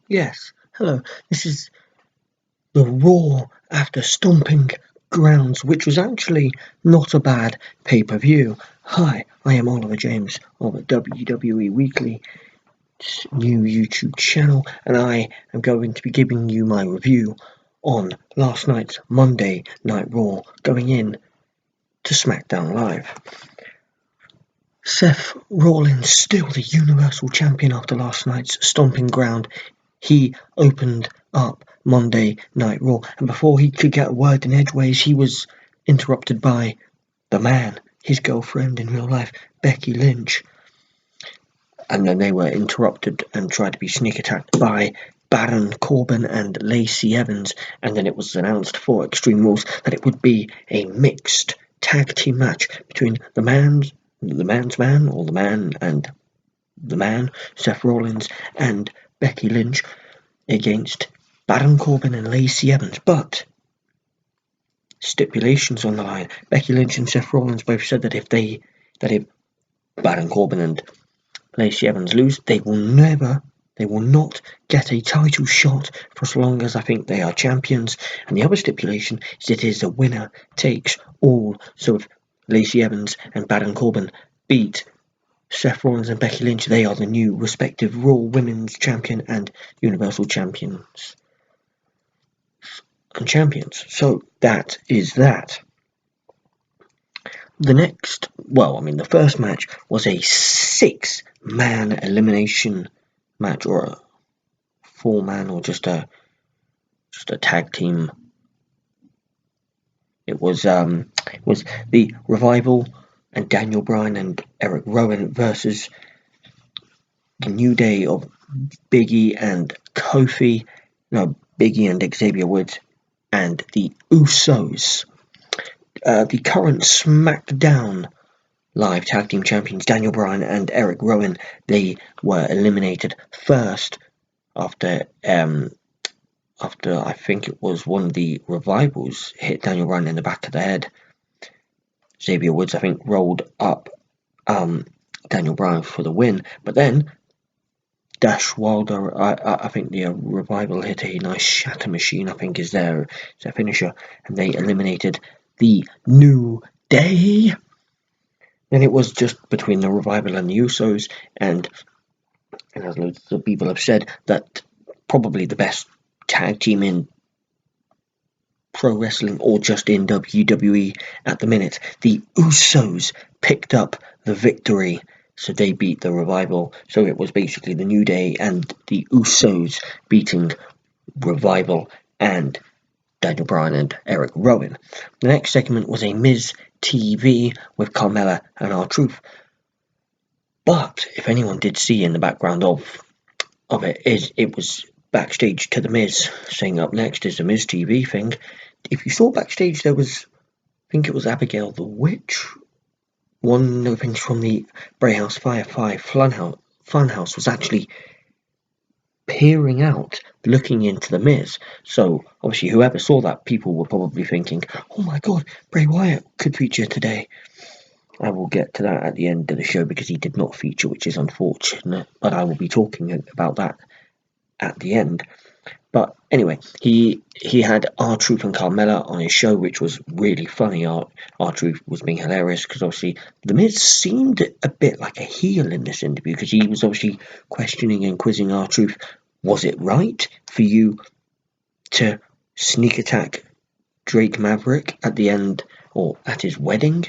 Yes, hello. This is the Raw after stomping grounds, which was actually not a bad pay-per-view. Hi, I am Oliver James of the WWE Weekly new YouTube channel, and I am going to be giving you my review on last night's Monday Night Raw, going in to SmackDown Live. Seth Rollins, still the Universal Champion after last night's stomping ground. He opened up Monday Night Raw, and before he could get a word in edgeways, he was interrupted by the man, his girlfriend in real life, Becky Lynch. And then they were interrupted and tried to be sneak attacked by Baron Corbin and Lacey Evans, and then it was announced for Extreme Rules that it would be a mixed tag team match between the man's man, or the man and the man, Seth Rollins, and Becky Lynch against Baron Corbin and Lacey Evans. But stipulations on the line. Becky Lynch and Seth Rollins both said that if Baron Corbin and Lacey Evans lose, they will not get a title shot for as long as I think they are champions. And the other stipulation is it is a winner takes all. So if Lacey Evans and Baron Corbin beat Seth Rollins and Becky Lynch, they are the new respective Raw Women's Champion and Universal Champions. So that is that. The first match was a 6-man elimination match, or a 4-man, or just a tag team. It was the Revival and Daniel Bryan and Eric Rowan versus the New Day of Biggie and Xavier Woods, and the Usos. The current SmackDown Live Tag Team Champions, Daniel Bryan and Eric Rowan, they were eliminated first after I think it was one of the Revivals hit Daniel Bryan in the back of the head. Xavier Woods, I think, rolled up Daniel Bryan for the win, but then Dash Wilder, I think the Revival hit a nice shatter machine, I think is their finisher, and they eliminated the New Day. Then it was just between the Revival and the Usos, and as loads of people have said, that probably the best tag team in pro wrestling, or just in WWE at the minute. The Usos picked up the victory, so they beat the Revival. So it was basically the New Day and the Usos beating Revival and Daniel Bryan and Eric Rowan. The next segment was a Miz TV with Carmella and R-Truth. But if anyone did see in the background of it was backstage to the Miz, saying up next is the Miz TV thing. If you saw backstage, there was, I think it was Abigail the Witch, one of the things from the Bray House Firefly Funhouse was actually peering out, looking into the Miz. So obviously whoever saw that, people were probably thinking, oh my god, Bray Wyatt could feature today. I will get to that at the end of the show because he did not feature, which is unfortunate, but I will be talking about that at the end. But anyway, he had R-Truth and Carmella on his show, which was really funny. R-Truth was being hilarious because obviously The Miz seemed a bit like a heel in this interview, because he was obviously questioning and quizzing R-Truth. Was it right for you to sneak attack Drake Maverick at the end, or at his wedding,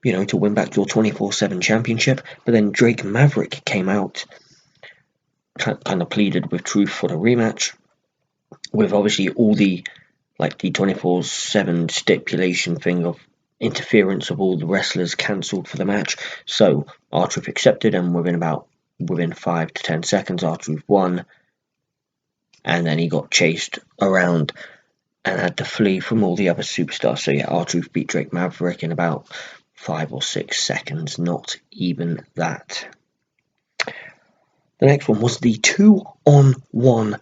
to win back your 24/7 championship? But then Drake Maverick came out, kind of pleaded with Truth for the rematch, with obviously all the 24/7 stipulation thing of interference of all the wrestlers cancelled for the match. So R-Truth accepted, and within 5 to 10 seconds, R-Truth won, and then he got chased around and had to flee from all the other superstars. So yeah, R-Truth beat Drake Maverick in about 5 or 6 seconds, not even that. The next one was the 2-on-1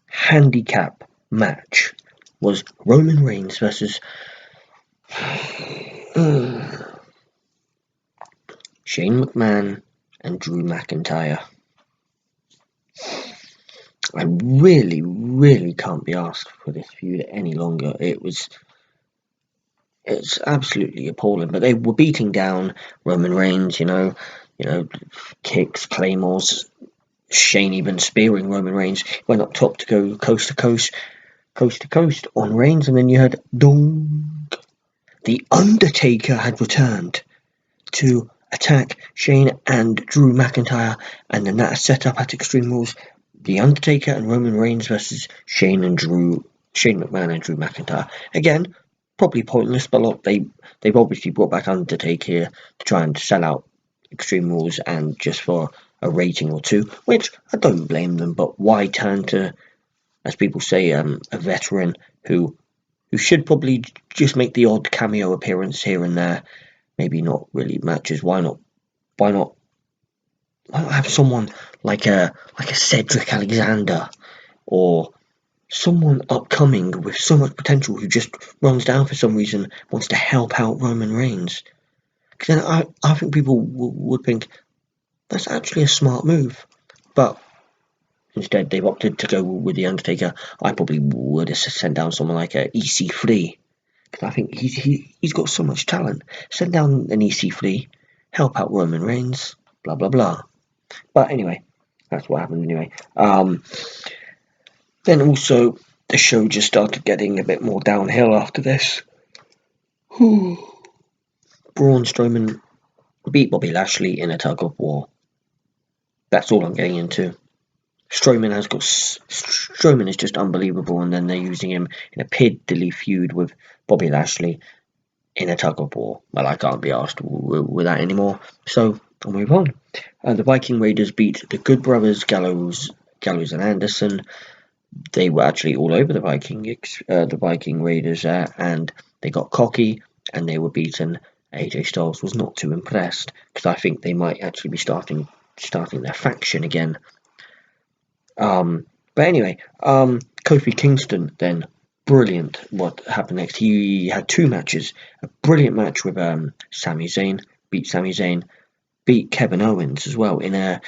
handicap match. Was Roman Reigns versus Shane McMahon and Drew McIntyre. I really, really can't be asked for this feud any longer. It's absolutely appalling. But they were beating down Roman Reigns, kicks, claymores. Shane even spearing Roman Reigns, went up top to go coast to coast on Reigns, and then you had dong. The Undertaker had returned to attack Shane and Drew McIntyre, and then that set up at Extreme Rules The Undertaker and Roman Reigns versus Shane McMahon and Drew McIntyre. Again, probably pointless, but look, they've obviously brought back Undertaker here to try and sell out Extreme Rules and just for a rating or two, which I don't blame them. But why turn to, as people say, a veteran who should probably just make the odd cameo appearance here and there? Maybe not really matches. Why not? Why not have someone like a Cedric Alexander or someone upcoming with so much potential who just runs down for some reason, wants to help out Roman Reigns? Because then I think people would think that's actually a smart move. But instead, they've opted to go with The Undertaker. I probably would have sent down someone like a EC3. Because I think he's got so much talent. Send down an EC3, help out Roman Reigns, blah, blah, blah. But anyway, that's what happened anyway. Then also, the show just started getting a bit more downhill after this. Braun Strowman beat Bobby Lashley in a tug of war. That's all I'm getting into. Strowman is just unbelievable, and then they're using him in a piddly feud with Bobby Lashley in a tug of war. Well, I can't be asked with that anymore, so I'll move on. The Viking Raiders beat the Good Brothers, Gallows and Anderson. They were actually all over the Viking Raiders and they got cocky and they were beaten. AJ Styles was not too impressed because I think they might actually be starting their faction again. But anyway, Kofi Kingston then, brilliant. What happened next? He had two matches. A brilliant match with Sami Zayn, beat Kevin Owens as well in a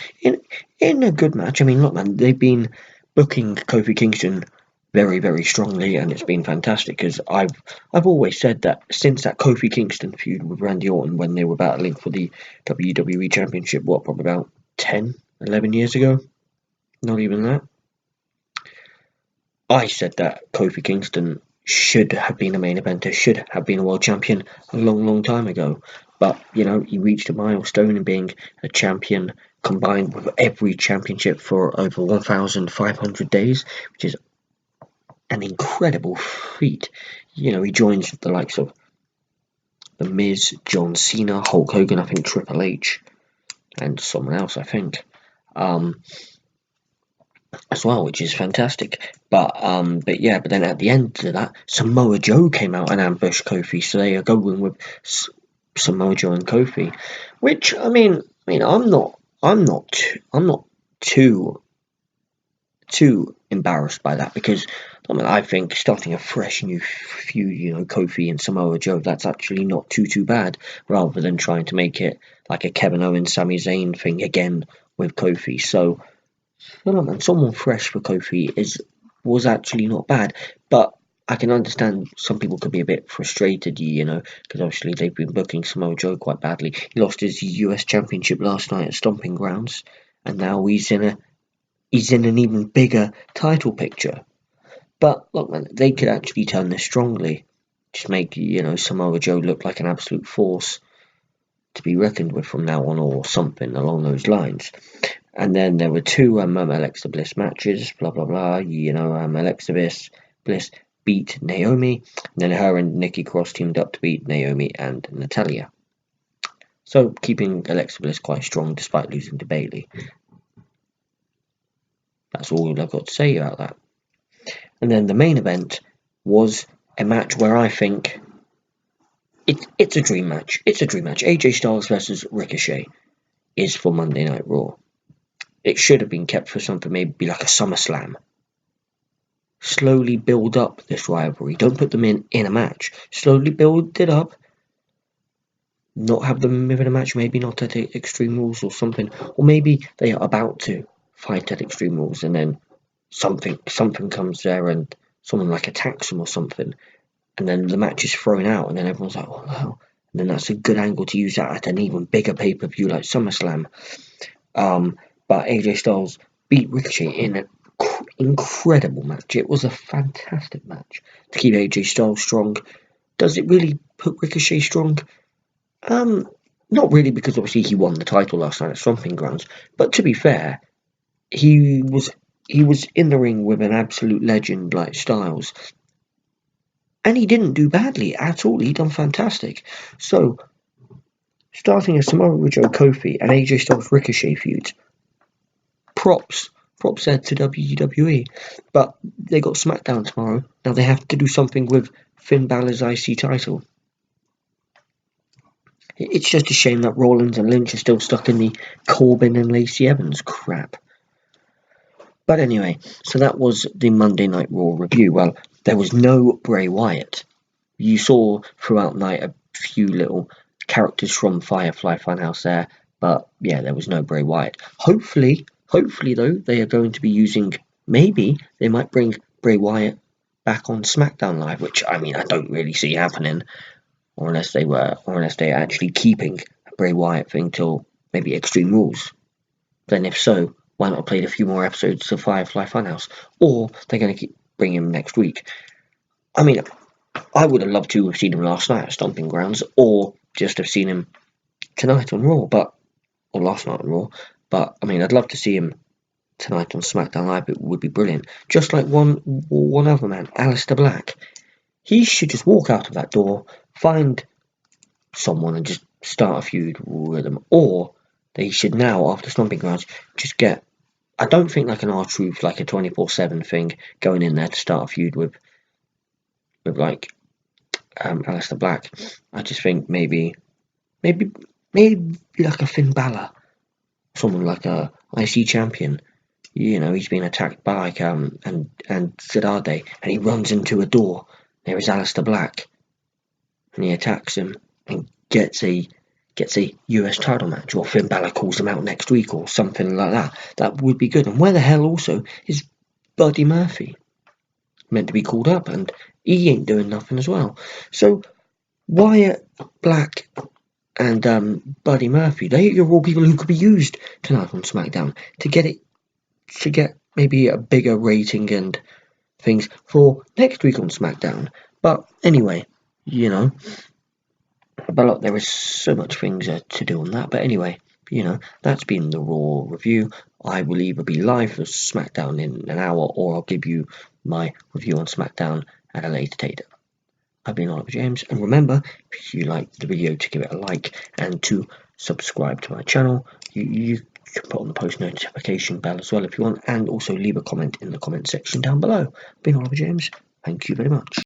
good match. I mean, look, man, they've been booking Kofi Kingston very, very strongly, and it's been fantastic because I've always said that since that Kofi Kingston feud with Randy Orton when they were battling for the WWE Championship, probably about 10, 11 years ago, not even that, I said that Kofi Kingston should have been a main eventer, should have been a world champion a long, long time ago. But, he reached a milestone in being a champion combined with every championship for over 1,500 days, which is an incredible feat. He joins the likes of The Miz, John Cena, Hulk Hogan, I think Triple H, and someone else, I think, as well, which is fantastic. But then at the end of that, Samoa Joe came out and ambushed Kofi, so they are going with Samoa Joe and Kofi, which I'm not too embarrassed by that because I think starting a fresh new feud, Kofi and Samoa Joe, that's actually not too bad, rather than trying to make it like a Kevin Owens, Sami Zayn thing again with Kofi. So, someone fresh for Kofi was actually not bad, but I can understand some people could be a bit frustrated, because obviously they've been booking Samoa Joe quite badly. He lost his US Championship last night at Stomping Grounds, and now he's in an even bigger title picture. But look, man, they could actually turn this strongly. Just make, Samoa Joe look like an absolute force to be reckoned with from now on, or something along those lines. And then there were two Alexa Bliss matches, blah, blah, blah. Alexa Bliss beat Naomi. And then her and Nikki Cross teamed up to beat Naomi and Natalya. So keeping Alexa Bliss quite strong despite losing to Bayley. That's all I've got to say about that. And then the main event was a match where I think it's a dream match. It's a dream match. AJ Styles versus Ricochet is for Monday Night Raw. It should have been kept for something maybe like a SummerSlam. Slowly build up this rivalry. Don't put them in a match. Slowly build it up. Not have them in a match, maybe not at Extreme Rules or something. Or maybe they are about to fight at Extreme Rules and then something comes there and someone like attacks them or something, and then the match is thrown out, and then everyone's like, "Oh no!" And then that's a good angle to use that at an even bigger pay-per-view like SummerSlam. But AJ Styles beat Ricochet in an incredible match. It was a fantastic match to keep AJ Styles strong. Does it really put Ricochet strong? Not really, because obviously he won the title last night at Stomping Grounds. But to be fair, he was in the ring with an absolute legend like Styles, and he didn't do badly at all. He done fantastic. So, starting a Samoa Joe Kofi and AJ Styles Ricochet feud, props there to WWE. But they got SmackDown tomorrow. Now they have to do something with Finn Balor's IC title. It's just a shame that Rollins and Lynch are still stuck in the Corbin and Lacey Evans crap. But anyway, so that was the Monday Night Raw review. Well, there was no Bray Wyatt. You saw throughout the night a few little characters from Firefly Funhouse there, but yeah, there was no Bray Wyatt. Hopefully though, they are going to be using, maybe they might bring Bray Wyatt back on SmackDown Live, which I don't really see happening, or unless they're actually keeping a Bray Wyatt thing till maybe Extreme Rules. Then if so, why not have played a few more episodes of Firefly Funhouse? Or they're going to keep bringing him next week. I would have loved to have seen him last night at Stomping Grounds, or just have seen him tonight on Raw, or last night on Raw. But I'd love to see him tonight on SmackDown Live. It would be brilliant. Just like one other man, Aleister Black. He should just walk out of that door, find someone, and just start a feud with them. Or they should now, after Stomping Grounds, just get, I don't think like an R-Truth, like a 24/7 thing, going in there to start a feud with like Aleister Black. I just think maybe like a Finn Balor, someone like a IC champion. He's been attacked by like and Zadade, and he runs into a door. There is Aleister Black, and he attacks him and gets a US title match, or Finn Balor calls him out next week or something like that. That would be good. And where the hell also is Buddy Murphy? Meant to be called up, and he ain't doing nothing as well. So Wyatt, Black, and Buddy Murphy, they are all people who could be used tonight on SmackDown to get maybe a bigger rating and things for next week on SmackDown. But anyway, but look, there is so much things to do on that. But anyway, that's been the Raw review. I will either be live for SmackDown in an hour, or I'll give you my review on SmackDown at a later date. I've been Oliver James, and remember, if you liked the video, to give it a like and to subscribe to my channel. You can put on the post notification bell as well if you want, and also leave a comment in the comment section down below. I've been Oliver James. Thank you very much.